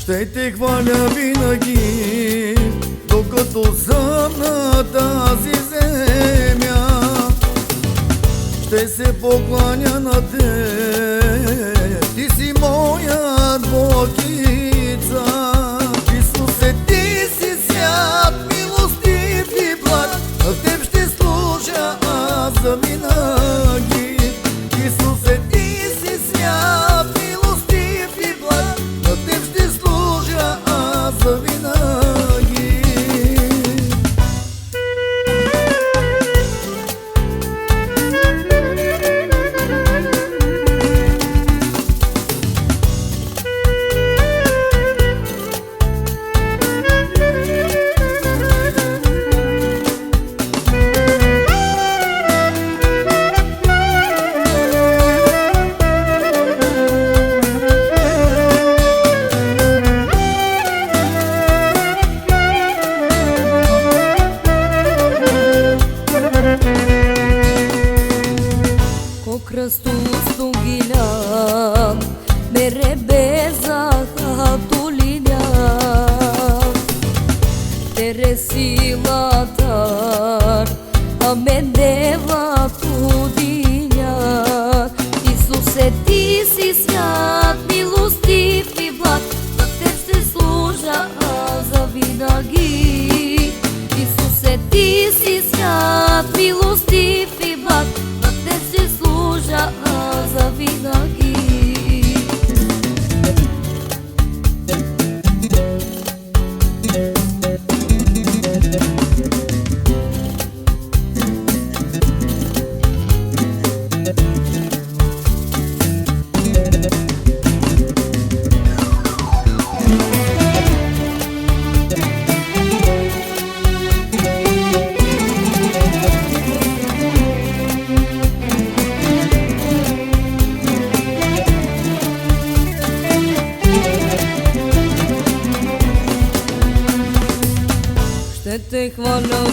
Ще те хваля винаги, докато съм на тази земя. Ще се покланя на теб, ти си моя Богица. Исусе, ти си свят, милостив и благ, на теб ще служа аз завинаги. Исусе, ти си свят, милостив и благ, на теб ще служа аз завинаги. Кръстосто гилян, меребе за хатулиня, тере силатар, аменева тудиня. Исусе, ти си свят, милостив и благ, на теб ще служа аз завинаги. Исусе, ти си свят, милостив и благ, на теб ще служа аз завинаги. Ще те хваля